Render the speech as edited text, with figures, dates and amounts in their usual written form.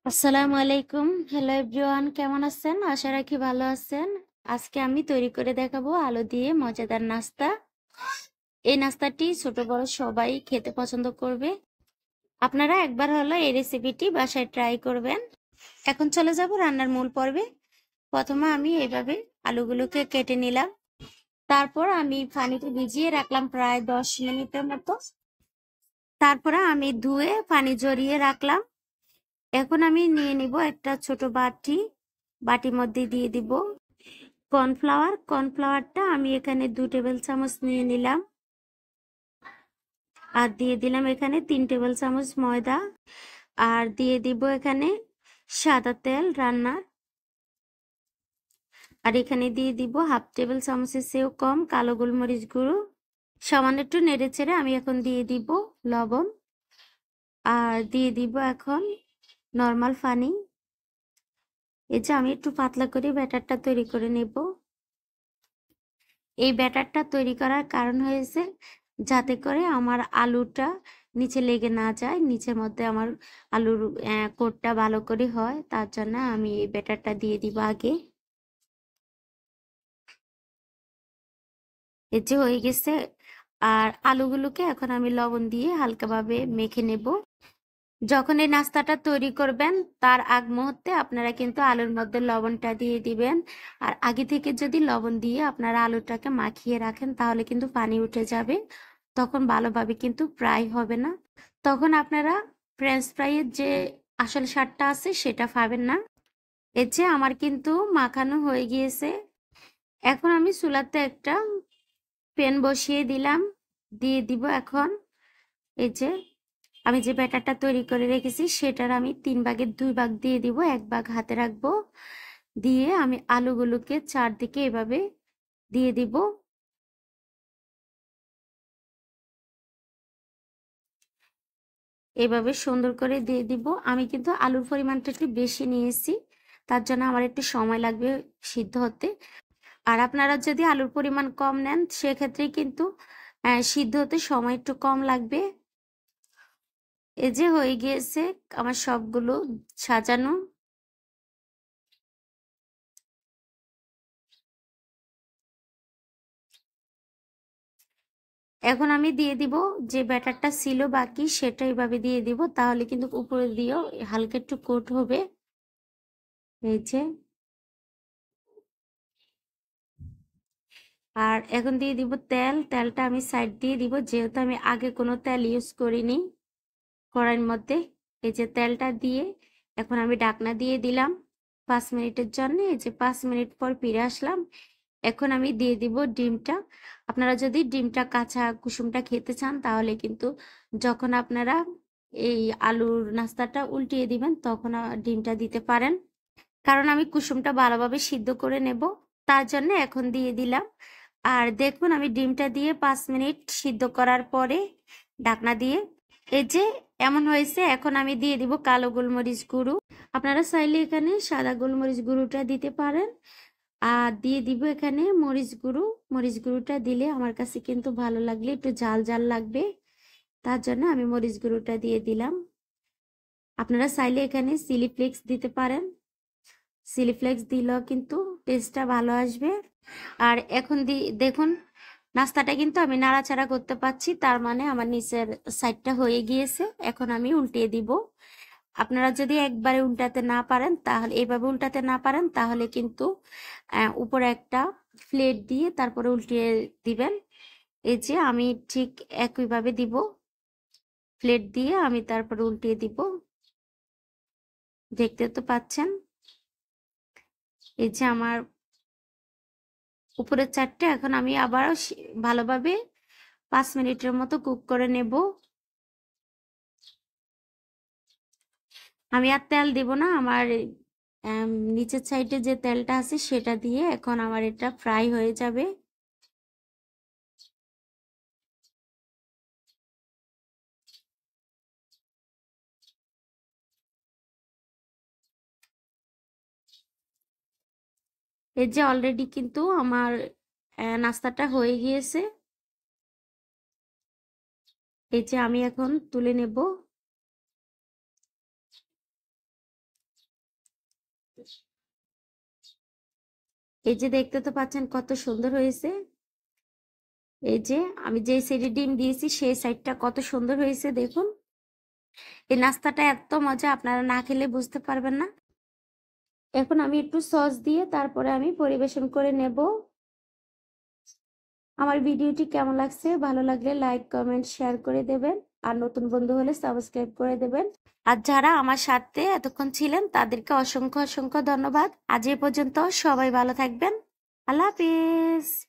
আসসালামু আলাইকুম। Hello everyone, কেমন আছেন? আশা রাখি ভালো আছেন। আজকে আমি তৈরি করে দেখাবো আলু দিয়ে মজাদার নাস্তা। এই নাস্তাটি ছোট বড় সবাই খেতে পছন্দ করবে। আপনারা একবার হলো এই রেসিপিটি বাসায় ট্রাই করবেন। এখন চলে যাব রান্নার মূল পর্বে। প্রথমে আমি এইভাবে আলুগুলোকে কেটে নিলাম। তারপর আমি পানিতে ভিজিয়ে রাখলাম প্রায় 10 মিনিটের মতো। তারপরে আমি ধুয়ে পানি ঝরিয়ে রাখলাম। এখন আমি নিয়ে নিব একটা ছোট বাটির মধ্যে দিয়ে দিব কর্নফ্লাওয়ারটা আমি এখানে 2 টেবিল চামচ নিয়ে নিলাম। আর দিয়ে দিলাম এখানে 3 টেবিল চামচ ময়দা। আর দিয়ে দিব এখানে সাদা তেল রান্নার। আর এখানে দিয়ে দিব হাফ টেবিল চামচের চেয়েও কম কালো গোলমরিচ গুঁড়ো। সামান্য একটু নেড়ে চেড়ে আমি এখন দিয়ে দিব লবণ। আর দিয়ে দিব এখন নর্মাল পানি। এই যে আমি একটু পাতলা করে ব্যাটারটা তৈরি করে নেব। এই ব্যাটারটা তৈরি করার কারণ হয়েছে যাতে করে আমার আলুটা নিচে লেগে না যায়, নিচের মধ্যে আমার আলুর কোটটা ভালো করে হয়, তার জন্য আমি এই ব্যাটারটা দিয়ে দিব আগে। এই যে হয়ে গেছে। আর আলুগুলোকে এখন আমি লবণ দিয়ে হালকাভাবে মেখে নেব। যখন এই নাস্তাটা তৈরি করবেন তার আগ মুহূর্তে আপনারা কিন্তু আলুর মধ্যে লবণটা দিয়ে দিবেন। আর আগে থেকে যদি লবণ দিয়ে আপনারা আলুটাকে মাখিয়ে রাখেন তাহলে কিন্তু পানি উঠে যাবে, তখন ভালোভাবে কিন্তু ফ্রাই হবে না। তখন আপনারা ফ্রেঞ্চ ফ্রাইয়ের যে আসল স্বাদটা আছে সেটা পাবেন না। এর যে আমার কিন্তু মাখানো হয়ে গিয়েছে। এখন আমি চুলাতে একটা প্যান বসিয়ে দিলাম। দিয়ে দিব এখন এই যে আমি যে ব্যাটারটা তৈরি করে রেখেছি সেটার আমি 3 ভাগের 2 ভাগ দিয়ে দিব, 1 ভাগ হাতে রাখবো। দিয়ে আমি আলুগুলোকে চারদিকে এভাবে দিয়ে দিব। এভাবে সুন্দর করে দিয়ে দিব। আমি কিন্তু আলুর পরিমাণটা একটু বেশি নিয়েছি, তার জন্য আমার একটু সময় লাগবে সিদ্ধ হতে। আর আপনারা যদি আলুর পরিমাণ কম নেন সেক্ষেত্রে কিন্তু সিদ্ধ হতে সময় একটু কম লাগবে। এই যে হয়ে গিয়েছে আমার সবগুলো সাজানো। এখন আমি দিয়ে দিব যে ব্যাটারটা ছিল বাকি সেটা এইভাবে দিয়ে দিব, তাহলে কিন্তু উপরে দিয়েও হালকা একটু কোট হবে। এই যে আর এখন দিয়ে দিব তেলটা আমি সাইড দিয়ে দিব, যেহেতু আমি আগে কোনো তেল ইউজ করিনি কড়াইয়ের মধ্যে। এই যে তেলটা দিয়ে এখন আমি ঢাকনা দিয়ে দিলাম 5 মিনিটের জন্য। এই যে 5 মিনিট পর ফিরে আসলাম। এখন আমি দিয়ে দিব ডিমটা। আপনারা যদি ডিমটা কাঁচা কুসুমটা খেতে চান তাহলে কিন্তু যখন আপনারা এই আলুর নাস্তাটা উল্টিয়ে দিবেন তখন ডিমটা দিতে পারেন, কারণ আমি কুসুমটা ভালোভাবে সিদ্ধ করে নেব, তার জন্য এখন দিয়ে দিলাম। আর দেখুন আমি ডিমটা দিয়ে 5 মিনিট সিদ্ধ করার পরে ঢাকনা দিয়ে এই যে এমন হয়েছে। এখন আমি দিয়ে দিব কালো গোলমরিচ গুঁড়ো। আপনারা চাইলে এখানে সাদা গোলমরিচ গুঁড়োটা দিতে পারেন। আর দিয়ে দিব এখানে মরিচ গুঁড়োটা দিলে আমার কাছে কিন্তু ভালো লাগলে একটু ঝাল ঝাল লাগবে, তার জন্য আমি মরিচ গুঁড়োটা দিয়ে দিলাম। আপনারা চাইলে এখানে চিলি ফ্লেক্স দিতে পারেন, চিলি ফ্লেক্স দিলেও কিন্তু টেস্টটা ভালো আসবে। আর এখন দেখুন নাস্তাটা কিন্তু আমি নাড়াচাড়া করতে পারছি, তার মানে আমার নিচের সাইডটা হয়ে গিয়েছে। এখন আমি উল্টিয়ে দিব। আপনারা যদি একবারে উল্টাতে না পারেন তাহলে এইভাবে উল্টাতে না পারেন তাহলে কিন্তু উপরে একটা প্লেট দিয়ে তারপরে উল্টিয়ে দিবেন। এই যে আমি ঠিক একইভাবে দিব, প্লেট দিয়ে আমি তারপরে উল্টিয়ে দিব। দেখতে তো পাচ্ছেন। এই যে আমার উপরের চারটে এখন আমি আবারও ভালোভাবে 5 মিনিটের মতো কুক করে নেব। আমি আর তেল দিব না, আমার নিচের সাইডে যে তেলটা আছে সেটা দিয়ে এখন আমার এটা ফ্রাই হয়ে যাবে। এই যে অলরেডি কিন্তু আমার নাস্তাটা হয়ে গিয়েছে। এই যে আমি এখন তুলে নেব। এই যে দেখতে তো পাচ্ছেন কত সুন্দর হয়েছে। এই যে আমি যে সাইডে ডিম দিয়েছি সেই সাইডটা কত সুন্দর হয়েছে দেখুন। এই নাস্তাটা এত মজা, আপনারা না খেলে বুঝতে পারবেন না। এখন আমি একটু সস দিয়ে তারপরে আমি পরিবেশন করে নেব। আমার ভিডিওটি কেমন লাগছে, ভালো লাগলে লাইক কমেন্ট শেয়ার করে দেবেন, আর নতুন বন্ধু হলে সাবস্ক্রাইব করে দেবেন। আর যারা আমার সাথে এতক্ষণ ছিলেন তাদেরকে অসংখ্য অসংখ্য ধন্যবাদ। আজ এ পর্যন্ত, সবাই ভালো থাকবেন। আল্লাহ হাফিজ।